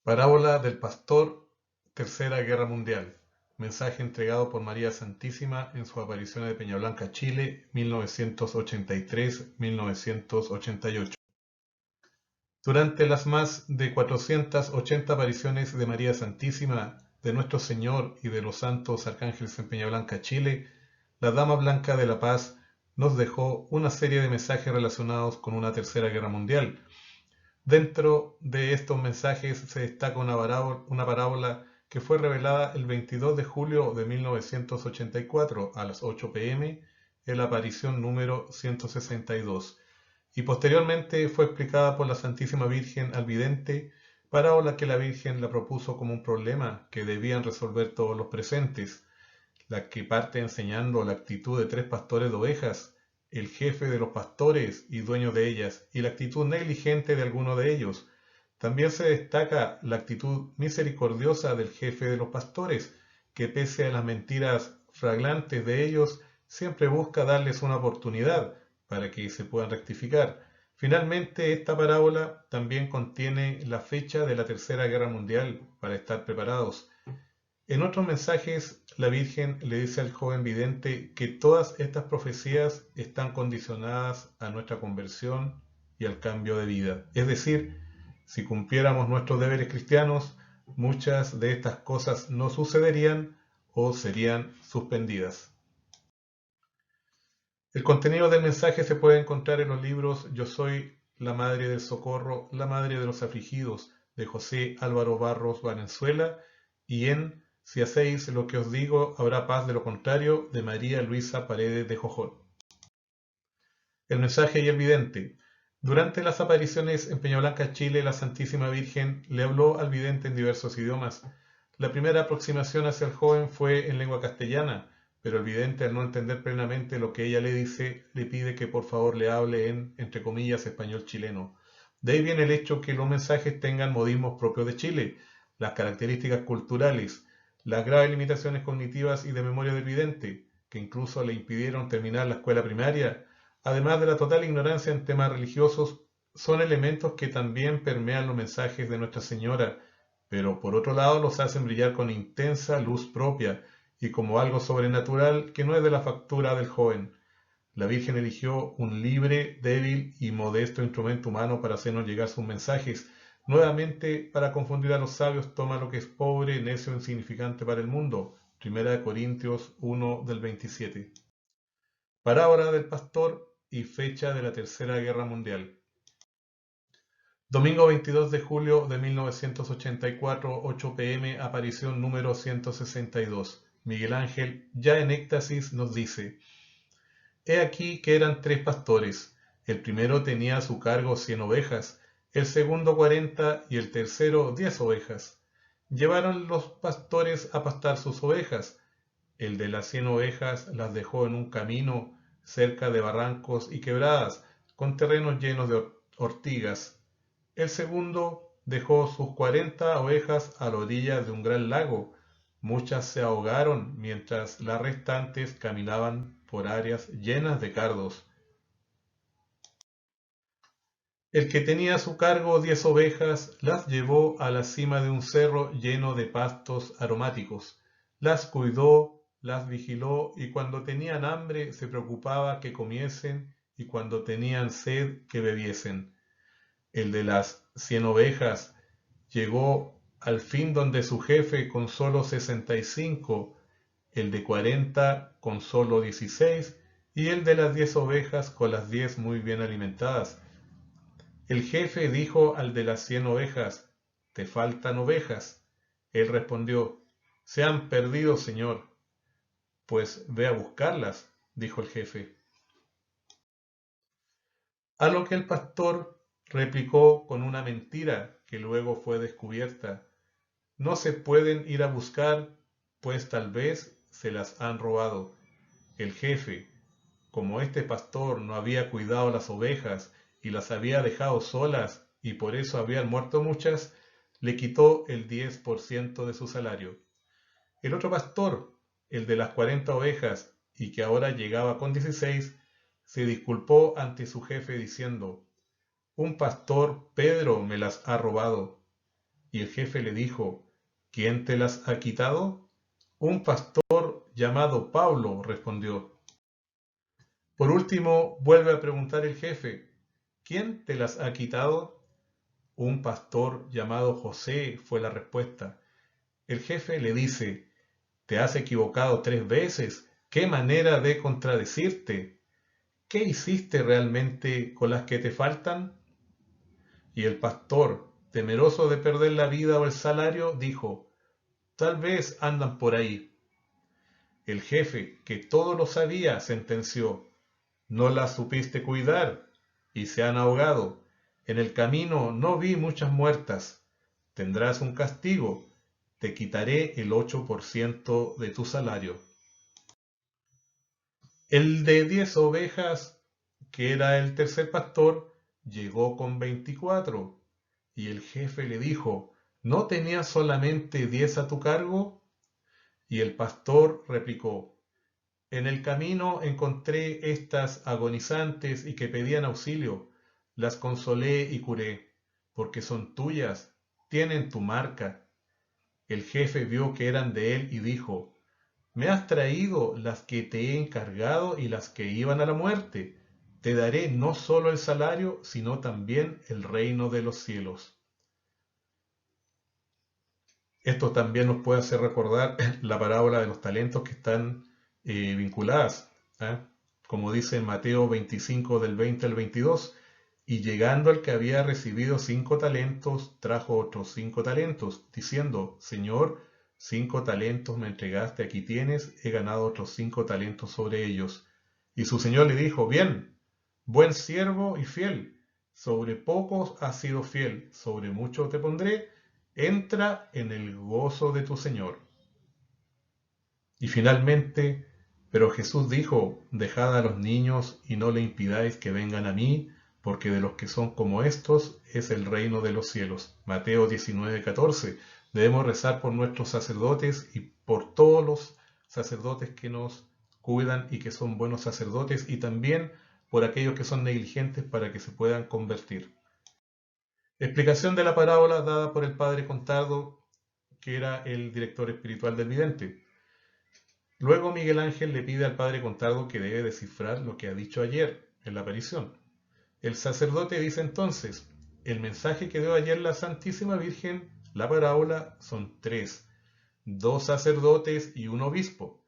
Parábola del pastor, Tercera Guerra Mundial. Mensaje entregado por María Santísima en su aparición de Peñablanca, Chile, 1983-1988. Durante las más de 480 apariciones de María Santísima, de Nuestro Señor y de los santos arcángeles en Peñablanca, Chile, la Dama Blanca de la Paz nos dejó una serie de mensajes relacionados con una Tercera Guerra Mundial. Dentro de estos mensajes se destaca una parábola que fue revelada el 22 de julio de 1984 a las 8 p.m. en la aparición número 162 y posteriormente fue explicada por la Santísima Virgen al vidente, parábola que la Virgen la propuso como un problema que debían resolver todos los presentes, la que parte enseñando la actitud de tres pastores de ovejas, el jefe de los pastores y dueño de ellas, y la actitud negligente de alguno de ellos. También se destaca la actitud misericordiosa del jefe de los pastores, que pese a las mentiras flagrantes de ellos, siempre busca darles una oportunidad para que se puedan rectificar. Finalmente, esta parábola también contiene la fecha de la Tercera Guerra Mundial para estar preparados. En otros mensajes, la Virgen le dice al joven vidente que todas estas profecías están condicionadas a nuestra conversión y al cambio de vida. Es decir, si cumpliéramos nuestros deberes cristianos, muchas de estas cosas no sucederían o serían suspendidas. El contenido del mensaje se puede encontrar en los libros Yo soy la Madre del Socorro, la Madre de los Afligidos, de José Álvaro Barros Valenzuela, y en Si hacéis lo que os digo, habrá paz, de lo contrario, de María Luisa Paredes de Jojol. El mensaje y el vidente. Durante las apariciones en Peñablanca, Chile, la Santísima Virgen le habló al vidente en diversos idiomas. La primera aproximación hacia el joven fue en lengua castellana, pero el vidente, al no entender plenamente lo que ella le dice, le pide que por favor le hable en, entre comillas, español chileno. De ahí viene el hecho que los mensajes tengan modismos propios de Chile, las características culturales, las graves limitaciones cognitivas y de memoria del vidente, que incluso le impidieron terminar la escuela primaria, además de la total ignorancia en temas religiosos, son elementos que también permean los mensajes de Nuestra Señora, pero por otro lado los hacen brillar con intensa luz propia y como algo sobrenatural que no es de la factura del joven. La Virgen eligió un libre, débil y modesto instrumento humano para hacernos llegar sus mensajes. Nuevamente, para confundir a los sabios, toma lo que es pobre, necio e insignificante para el mundo. 1 Corintios 1 del 27. Parábola del pastor y fecha de la Tercera Guerra Mundial. Domingo 22 de julio de 1984, 8 p.m., aparición número 162. Miguel Ángel, ya en éxtasis, nos dice: He aquí que eran tres pastores. El primero tenía a su cargo 100 ovejas, el segundo 40 y el tercero 10 ovejas. Llevaron los pastores a pastar sus ovejas. El de las 100 ovejas las dejó en un camino cerca de barrancos y quebradas, con terrenos llenos de ortigas. El segundo dejó sus 40 ovejas a la orilla de un gran lago. Muchas se ahogaron mientras las restantes caminaban por áreas llenas de cardos. El que tenía a su cargo 10 ovejas las llevó a la cima de un cerro lleno de pastos aromáticos. Las cuidó, las vigiló y cuando tenían hambre se preocupaba que comiesen y cuando tenían sed que bebiesen. El de las 100 ovejas llegó al fin donde su jefe con solo 65, el de 40 con solo 16 y el de las 10 ovejas con las 10 muy bien alimentadas. El jefe dijo al de las 100 ovejas: «¿Te faltan ovejas?». Él respondió: «Se han perdido, señor». «Pues ve a buscarlas», dijo el jefe. A lo que el pastor replicó con una mentira que luego fue descubierta: «No se pueden ir a buscar, pues tal vez se las han robado». El jefe, como este pastor no había cuidado las ovejas y las había dejado solas y por eso habían muerto muchas, le quitó el 10% de su salario. El otro pastor, el de las 40 ovejas y que ahora llegaba con 16, se disculpó ante su jefe diciendo: «Un pastor, Pedro, me las ha robado». Y el jefe le dijo, ¿quién te las ha quitado? Un pastor llamado Pablo, respondió. Por último, vuelve a preguntar el jefe, ¿quién te las ha quitado? Un pastor llamado José, fue la respuesta. El jefe le dice, te has equivocado 3 veces. ¡Qué manera de contradecirte! ¿Qué hiciste realmente con las que te faltan? Y el pastor, temeroso de perder la vida o el salario, dijo, tal vez andan por ahí. El jefe, que todo lo sabía, sentenció, no las supiste cuidar y se han ahogado. En el camino no vi muchas muertas. Tendrás un castigo. Te quitaré el 8% de tu salario. El de 10 ovejas, que era el tercer pastor, llegó con 24. Y el jefe le dijo, ¿no tenías solamente 10 a tu cargo? Y el pastor replicó, en el camino encontré estas agonizantes y que pedían auxilio. Las consolé y curé, porque son tuyas, tienen tu marca. El jefe vio que eran de él y dijo, me has traído las que te he encargado y las que iban a la muerte. Te daré no solo el salario, sino también el reino de los cielos. Esto también nos puede hacer recordar la parábola de los talentos que están vinculadas, ¿eh? Como dice en Mateo 25 del 20 al 22, y llegando al que había recibido 5 talentos, trajo otros 5 talentos, diciendo, Señor, 5 talentos me entregaste, aquí tienes, he ganado otros 5 talentos sobre ellos. Y su señor le dijo, bien, buen siervo y fiel, sobre pocos has sido fiel, sobre mucho te pondré, entra en el gozo de tu Señor. Y finalmente, pero Jesús dijo, dejad a los niños y no le impidáis que vengan a mí, porque de los que son como estos es el reino de los cielos. Mateo 19:14. Debemos rezar por nuestros sacerdotes y por todos los sacerdotes que nos cuidan y que son buenos sacerdotes, y también por aquellos que son negligentes para que se puedan convertir. Explicación de la parábola dada por el padre Contardo, que era el director espiritual del vidente. Luego Miguel Ángel le pide al padre Contardo que debe descifrar lo que ha dicho ayer en la aparición. El sacerdote dice entonces, el mensaje que dio ayer la Santísima Virgen, la parábola, son 3, 2 sacerdotes y un obispo.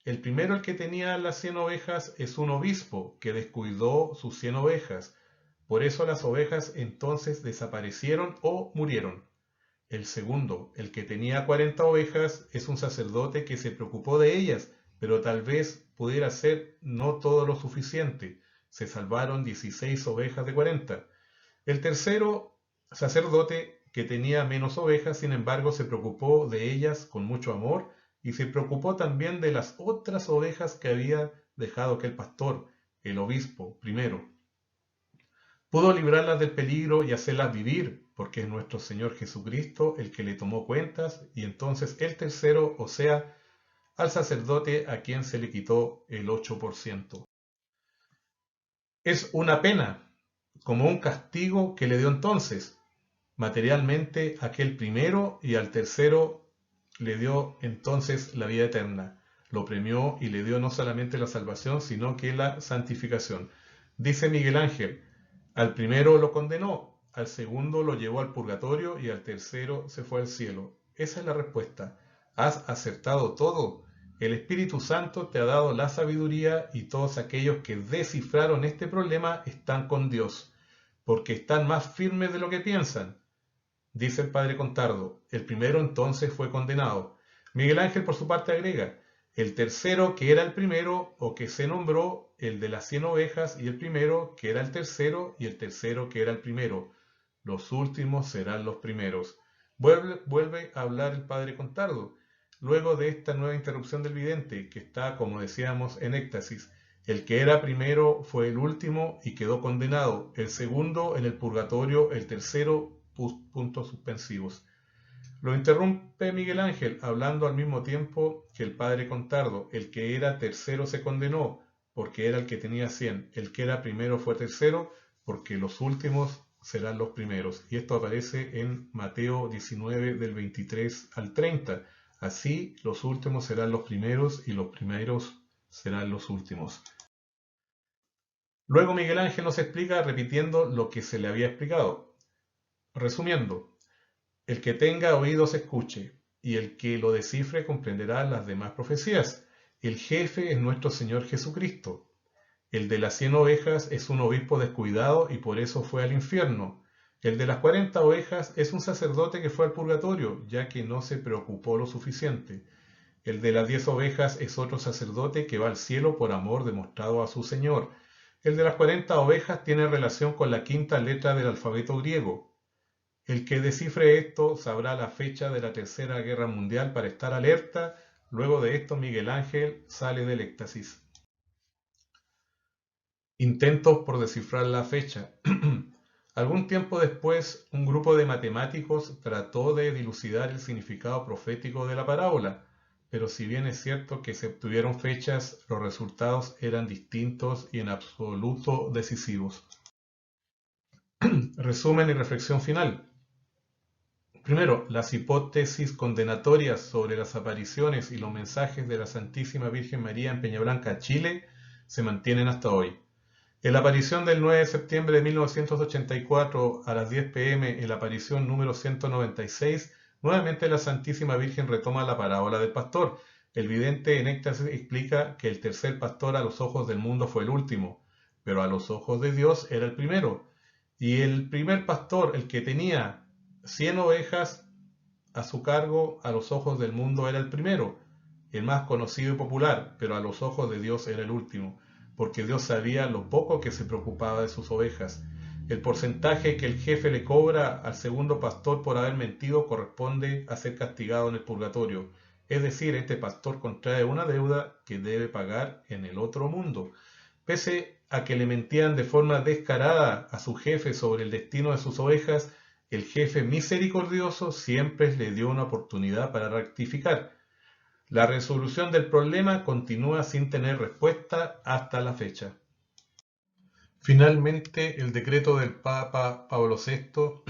El primero, el que tenía las 100 ovejas, es un obispo que descuidó sus 100 ovejas. Por eso las ovejas entonces desaparecieron o murieron. El segundo, el que tenía 40 ovejas, es un sacerdote que se preocupó de ellas, pero tal vez pudiera ser no todo lo suficiente. Se salvaron 16 ovejas de 40. El tercero, sacerdote que tenía menos ovejas, sin embargo, se preocupó de ellas con mucho amor y se preocupó también de las otras ovejas que había dejado aquel pastor, el obispo, primero. Pudo librarlas del peligro y hacerlas vivir, porque es nuestro Señor Jesucristo el que le tomó cuentas, y entonces el tercero, o sea, al sacerdote a quien se le quitó el 8%. Es una pena, como un castigo que le dio entonces, materialmente a aquel primero, y al tercero le dio entonces la vida eterna. Lo premió y le dio no solamente la salvación, sino que la santificación. Dice Miguel Ángel, al primero lo condenó, al segundo lo llevó al purgatorio y al tercero se fue al cielo. Esa es la respuesta. Has acertado todo. El Espíritu Santo te ha dado la sabiduría y todos aquellos que descifraron este problema están con Dios, porque están más firmes de lo que piensan. Dice el padre Contardo, el primero entonces fue condenado. Miguel Ángel por su parte agrega, el tercero que era el primero o que se nombró, el de las 100 ovejas, y el primero que era el tercero y el tercero que era el primero. Los últimos serán los primeros. Vuelve a hablar el padre Contardo, luego de esta nueva interrupción del vidente, que está, como decíamos, en éxtasis. El que era primero fue el último y quedó condenado, el segundo en el purgatorio, el tercero puntos suspensivos. Lo interrumpe Miguel Ángel, hablando al mismo tiempo que el padre Contardo. El que era tercero se condenó, porque era el que tenía 100. El que era primero fue tercero, porque los últimos serán los primeros. Y esto aparece en Mateo 19 del 23 al 30. Así los últimos serán los primeros y los primeros serán los últimos. Luego Miguel Ángel nos explica repitiendo lo que se le había explicado. Resumiendo, el que tenga oídos escuche, y el que lo descifre comprenderá las demás profecías. El jefe es nuestro Señor Jesucristo. El de las 100 ovejas es un obispo descuidado y por eso fue al infierno. El de las 40 ovejas es un sacerdote que fue al purgatorio, ya que no se preocupó lo suficiente. El de las 10 ovejas es otro sacerdote que va al cielo por amor demostrado a su Señor. El de las 40 ovejas tiene relación con la quinta letra del alfabeto griego. El que descifre esto sabrá la fecha de la Tercera Guerra Mundial para estar alerta. Luego de esto Miguel Ángel sale del éxtasis. Intentos por descifrar la fecha. Algún tiempo después, un grupo de matemáticos trató de dilucidar el significado profético de la parábola, pero si bien es cierto que se obtuvieron fechas, los resultados eran distintos y en absoluto decisivos. Resumen y reflexión final. Primero, las hipótesis condenatorias sobre las apariciones y los mensajes de la Santísima Virgen María en Peñablanca, Chile, se mantienen hasta hoy. En la aparición del 9 de septiembre de 1984 a las 10 p.m. en la aparición número 196, nuevamente la Santísima Virgen retoma la parábola del pastor. El vidente en éxtasis explica que el tercer pastor a los ojos del mundo fue el último, pero a los ojos de Dios era el primero. Y el primer pastor, el que tenía 100 ovejas a su cargo, a los ojos del mundo era el primero, el más conocido y popular, pero a los ojos de Dios era el último, porque Dios sabía lo poco que se preocupaba de sus ovejas. El porcentaje que el jefe le cobra al segundo pastor por haber mentido corresponde a ser castigado en el purgatorio. Es decir, este pastor contrae una deuda que debe pagar en el otro mundo. Pese a que le mentían de forma descarada a su jefe sobre el destino de sus ovejas, el jefe misericordioso siempre le dio una oportunidad para rectificar. La resolución del problema continúa sin tener respuesta hasta la fecha. Finalmente, el decreto del Papa Pablo VI,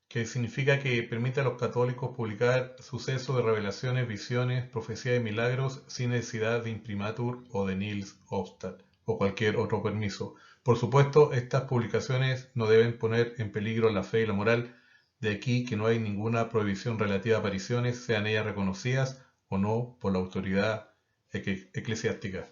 que significa que permite a los católicos publicar sucesos de revelaciones, visiones, profecías y milagros sin necesidad de imprimatur o de nihil obstat o cualquier otro permiso. Por supuesto, estas publicaciones no deben poner en peligro la fe y la moral. De aquí que no hay ninguna prohibición relativa a apariciones, sean ellas reconocidas o no por la autoridad eclesiástica.